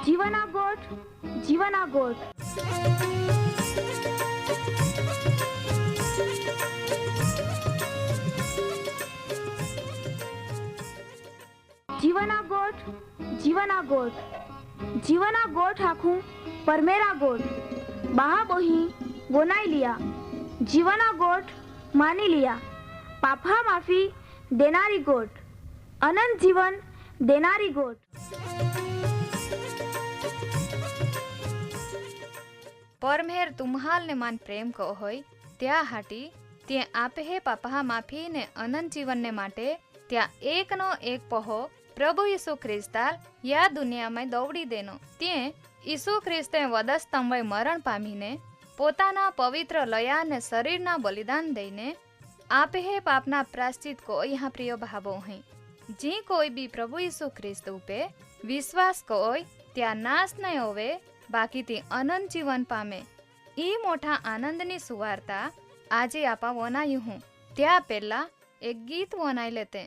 जीवना गोठ जीवना गोठ। जीवना गोठ जीवना गोठ। जीवना गोठ आखू परमेरा गोठ। बाहा बोही गोनाई लिया। जीवना गोठ मानी लिया। पापा माफी देनारी गोठ। अनंत जीवन देनारी गोठ। परमेर तुम्हाल ने मान प्रेम को होय त्या हाटी ते आपे हे पापा माफी ने अनंत जीवन ने माटे त्या एक नो एक पहो प्रभु यीशु ख्रिस्ताल या दुनिया में दौड़ी देनो ते यीशु ख्रिस्ते वधस्तंभे मरण पामीने पोताना पवित्र लया ने शरीरना बलिदान दईने आपे हे पापना प्राश्चित को यहाँ प्रिय भावो है। जी कोई भी प्रभु यीशु ख्रिस्त उपे विश्वास कोय त्या नाश नहीं होवे बाकी ती अनंत जीवन पामे। ई मोठा आनंदनी सुवार्ता આજે આપા વનાયું હું त्या પહેલા એક ગીત વનાઈ લેતે।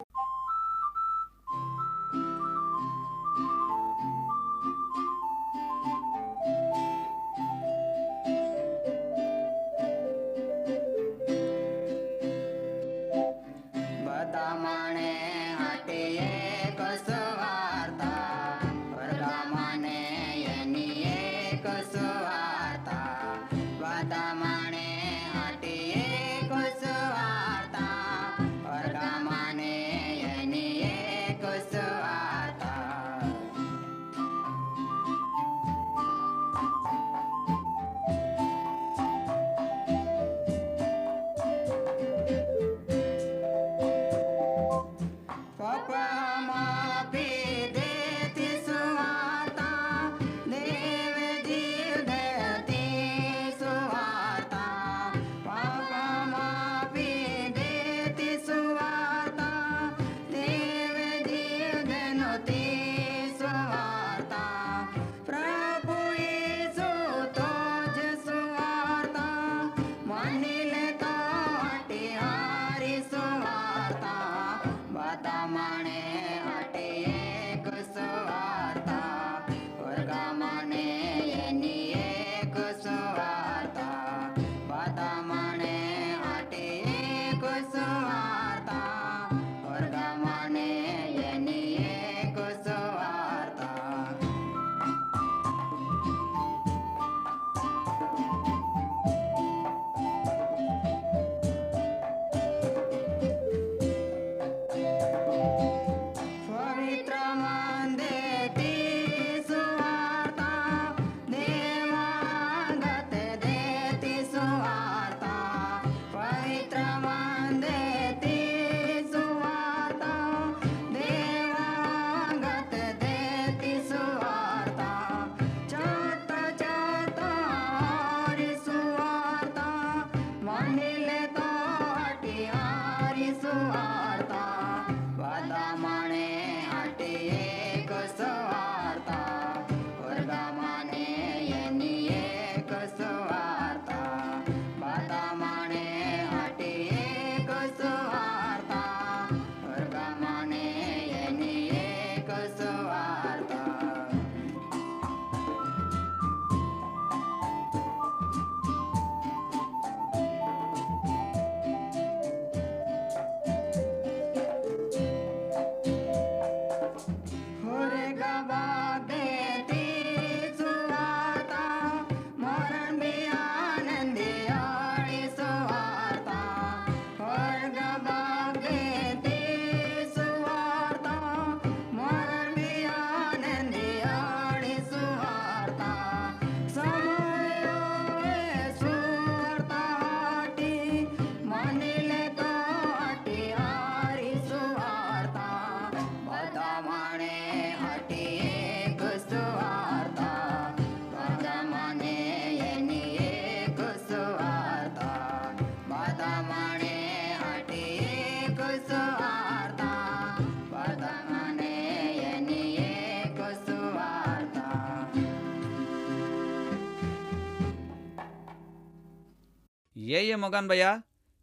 ये मगन भैया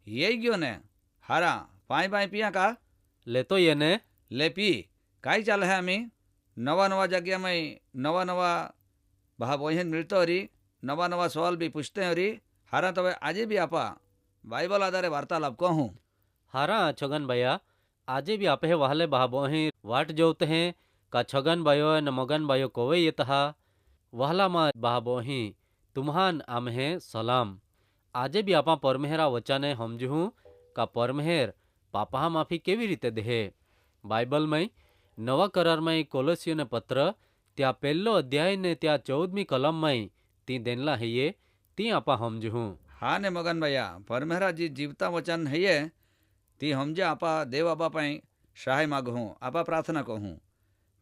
ये गयो ने हारा पाई पाई पिया का ले तो ये ने ले पी काई चाल है अमी नवा नवा जगह में नवा नवा भाव बहन मिलते हरी नवा नवा सवाल भी पूछते हरी हारा तो आज भी आपा बाइबल आधारे वार्तालाप कहूँ। हारा छगन भैया आजे भी आपे वाहले बहाबोही वाट जोते हैं का छगन बायो न मगन बायो कोवे ये तहा वाहला मा बहाबोही तुम्हान आमहे सलाम। आजे भी आपा परमेहरा वचने हमजहूँ का परमेहर पापा माफी केवी रीते देहे। बाइबल में नवा करार में कोलोसियो ने पत्र त्या पहलो अध्याय ने त्या 14મી कलम में ती देनला है ये ती आपा हमजहूँ। हाँ ने मगन भैया परमेहरा जी जीवता वचन है ये ती हमजे आपा देव आपा पाई सहाय मागूँ आपा प्रार्थना कहूँ।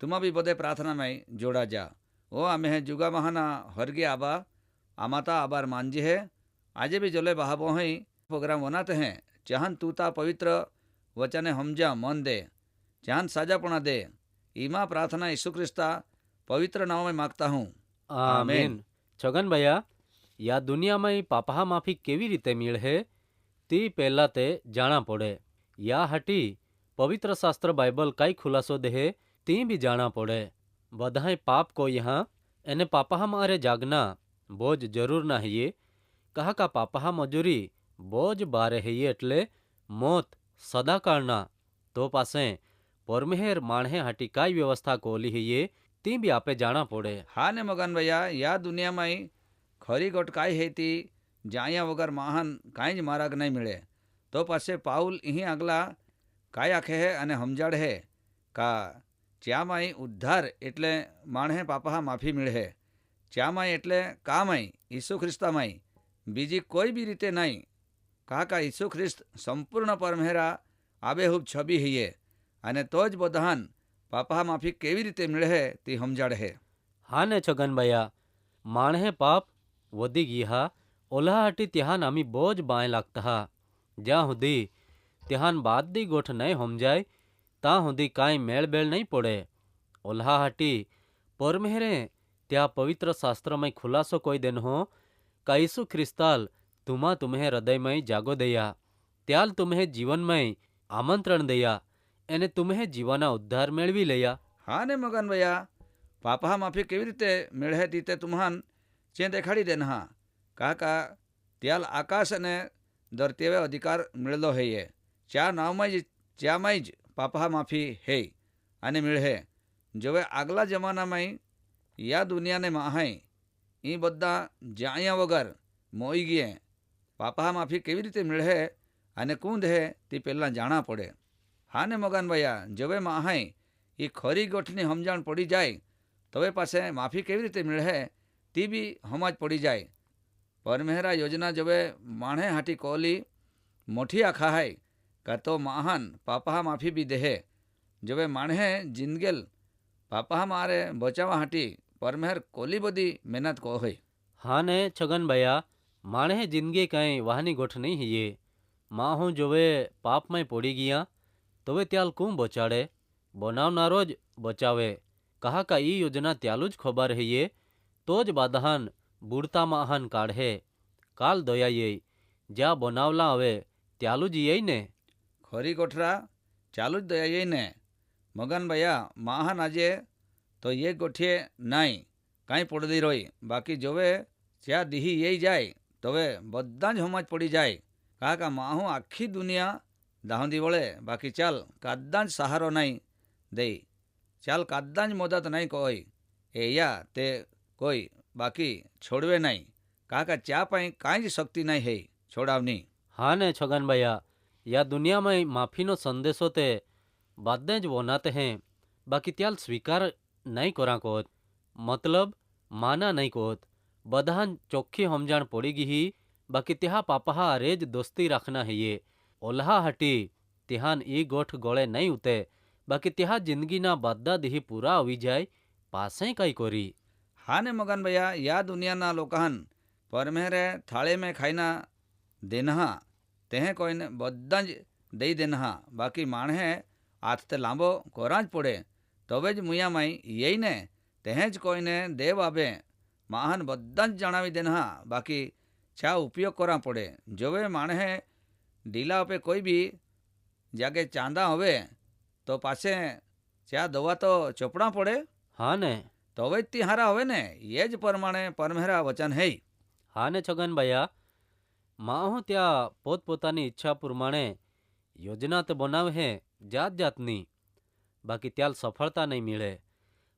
तुम भी बदे प्रार्थना में जोड़ा जा ओ आमे जुगा महाना हरगे आबा आमाता आबार मांझी है आज भी जले बहाबो ही प्रोग्राम बनाते हैं चाहन तूता पवित्र वचने हमजा मन दे चाहन साजापना दे ईमा प्रार्थना यीशु क्रिस्ता पवित्र नाम में मांगता हूँ आमीन। छगन भैया या दुनिया में पापा माफी केवी रीते मिल है ती पहला ते जाना पड़े या हटी पवित्र शास्त्र बाइबल कई खुलासो देहे ती भी जाना पड़े। बधाई पाप को यहाँ एने पापा हमारे जागना बोझ जरूर ना है कहा का पापा मजूरी बोझ बारे है एटले मौत सदा कालना तो पासे परमेहर माणे हाटी काई व्यवस्था कोली है ये ती भी आपे जाना पड़े। हाँ ने मगन भैया या दुनिया में खरी गोट काई है ती जाया वगर महान काई ज मार्ग नहीं मिले तो पासे पाउल यहीं अगला काय आखे है अने हमजाड़ है का च्या माई उद्धार एटले माणे पापा माफी मिले है च्या माई एटले का माई यीशु ख्रिस्ता माई बीजी कोई भी रीते नहीं कहा का यीशु ख्रिस्त संपूर्ण परमेहरा आबेहूब छवि है अने तो ज बधान पापा माफी केवी रीते मिले है ती हमजाड़ है। हाँ ने छगन भैया माणे पाप वधी गया ओला हटी त्याहान आमी बोझ बाएं लागता हा ज्या हुदी त्याहान बाद दी गोठ नहीं हम जाए ता हुदी काई मेल बेल नहीं पड़े। ओल्हा हटी परमेहरे त्या पवित्र शास्त्र में खुलासो कोई दिन हो का यीशु ख्रिस्ताल तुम्हें हृदय में जागो दया त्याल तुम्हें जीवन में आमंत्रण दया एने तुम्हें जीवना उद्धार मेळवी लया। हाँ ने मगन भैया पापा माफी केवी रीते मेळे तीते तुम्हान चे देखाड़ी देना हा कहा का त्याल आकाश ने धरतीवे अधिकार मिळलो है ये च्या नाव में च्या में ज पापा माफी है अने मिळे जो वे आगला जमाना में या दुनिया ने माहाई ई बद्दा जाया वगर मोई गए पापा माफी केवी रीते मिळे अने कूंद है ती पहला जाना पड़े। हाँ ने मगन भैया जो वे माहाई ई खरी गोठनी हमजाण पड़ी जाए तो वे पासे माफी केवी रीते मिळे ती भी हमाज पड़ी जाए। परमेहरा योजना जो वे माणे हाटी कोली मोठी आखा है का तो महान पापा माफी भी देहे जो वे माणे जिंदगेल पापा मारे बचावा हाटी परमेहर कोली बदी मेहनत को है। हाँ ने छगन भैया माणे जिंदगी कहीं वाहनी गोठ नहीं है ये माँ हूँ जो वे पाप में पड़ी गया तो वे त्याल कूँ बचाड़े बनावनारो ज बचावे कहा का ई योजना त्यालू ज खबर है ये तो ज बादहान बूढ़ता माहन काढ़े काल दया ये ज्या बनावला आवे त्यालू ज यही ने खरी गोठरा चालू ज दया ये ने मगन भैया महान आजे तो ये गोठिए नहीं कहीं पड़दी रोई बाकी जोवे क्या दीही यही जाए तो वे बद्दा ज हमाज पड़ी जाए कहा का माहू आखी दुनिया दाहंदी वळे बाकी चाल काद्दांज सहारो नहीं दे चाल काद्दांज मदद नहीं कोई एया ते कोई बाकी छोड़वे नहीं कहा का चा पाई काई शक्ति नहीं है छोड़ावनी। हाँ ने छगन भैया या दुनिया में माफी नो संदेशो ते बादें ज वोनाते हैं बाकी त्याल स्वीकार नहीं करा कोत मतलब माना नहीं कोत बधान चोखी हमजाण पड़ी गई बाकी त्या पापा रेज दोस्ती रखना है ये ओल्हा हटी तिहान ई गोठ गोळे नहीं उते बाकी त्या जिंदगी ना बादा दिही पूरा हुई जाए पासे कई कोरी। हाँ ने मगन भैया या दुनिया ना लोकान परमेहरे थाळे में खाईना देनहा तेहे कोई ने बद्दा ज दई देनहा बाकी माणे हाथ ते लांबो कोराज पड़े तबे ज मुया माई यही ने तेहे ज कोई ने देव आबे महान बद्दा ज जणावी देनहा बाकी छा उपयोग करा पड़े जो वे माणे ढीला पे कोई भी जागे चांदा होवे तो पासे क्या दवा तो चोपड़ा पड़े હા ને તો હવે જ તી હારા હવે ને એ જ પ્રમાણે પરમેરા વચન હે. હા ને છગનભાઈ, માં હું ત્યાં પોતપોતાની ઈચ્છા પ્રમાણે યોજના તો બનાવે જાત જાતની, બાકી ત્યાં સફળતા નહીં મળે.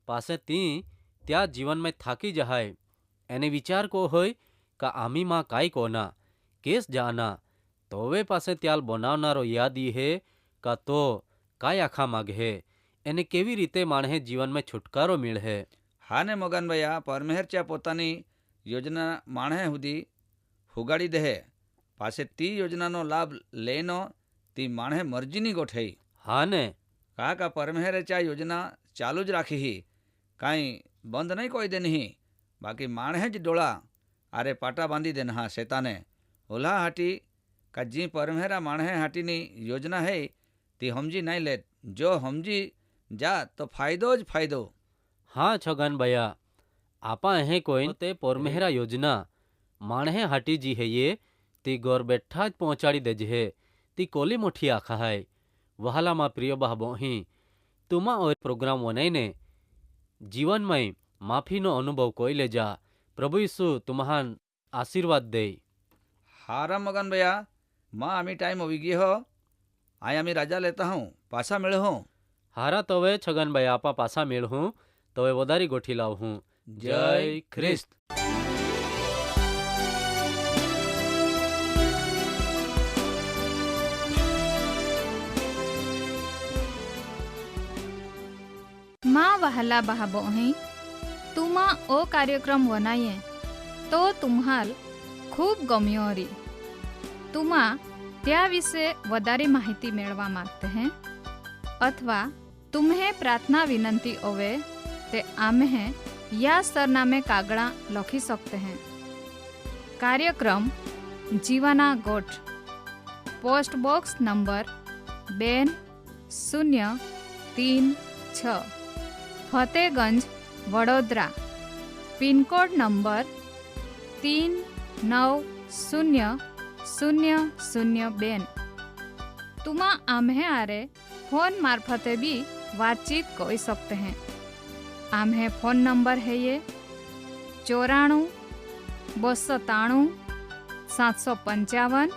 પાસે ત્યાં જીવનમાં થાકી જહાય એને વિચાર કો હોય કે આમી માં કાંઈ કોના કેસ જાના, તો હવે પાસે ત્યાં બનાવનારો યાદી હે કા તો કાંઈ આખા માગે એને કેવી રીતે માણસે જીવનમાં છુટકારો મળે. હા ને મગનભાઈ, આ પરમેહર પોતાની યોજના માણસે સુધી હુગાડી દે પાસે તી યોજનાનો લાભ લેનો તી માણસે મરજીની ગોઠઈ. હા ને કા પરમેહરે યોજના ચાલુ જ રાખી હી, કાંઈ બંધ નહીં કોઈ દે નહીં, બાકી માણસે જ ડોળા આરે પાટા બાંધી દે હા શેતાને ઓલા હાટી કા જી પરમેહરા માણસે હાટીની યોજના હે તી સમજી નહીં લે. જો સમજી જા તો ફાયદો જ ફાયદો. હા છગનભાઈ, આપા હે કોઈ તે પરમેહરા યોજના માણસે હાટી જી હૈયે તી ગોર બેઠા જ પહોંચાડી દેજે તી કોલી મોઠી આખા હાય. વહાલામાં પ્રિય બા બોહી તુમા ઓર પ્રોગ્રામ વનાઈને જીવનમાં માફીનો અનુભવ કોઈ લે જા. પ્રભુ ઈસુ તુમ્હાન આશીર્વાદ દે. હારા મગનભાઈ, માં આમી ટાઈમ હોવી ગઈ હો, આય આમી રાજા લેતા હું પાછા મેળ હું. હારા તવે છગનભાઈ આપા પાછા મેળ હું તવે વધારી ગોઠી લાવ હું. જય ખ્રિસ્ત. માં વહાલા બહાબો અહીં તુમા ઓ કાર્યક્રમ વનાઈએ તો તુમ્હાલ ખૂબ ગમ્યો હરી. તુમા त्या विषे वधारे माहिती मेळवा मागते हैं अथवा तुम्हें प्रार्थना विनंती होवे ते आमे हैं या सरनामे कागड़ा लखी सकते हैं. कार्यक्रम जीवाना गोठ, post box number 2036, Fatehganj, Vadodara. Pin code number 390002. तुमा आम्हे आरे फोन मार्फते भी बातचीत कर सकते हैं. आम्हे फोन नंबर है ये 94 293 755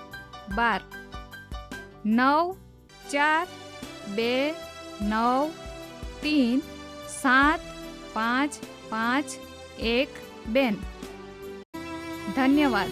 9429375512. धन्यवाद.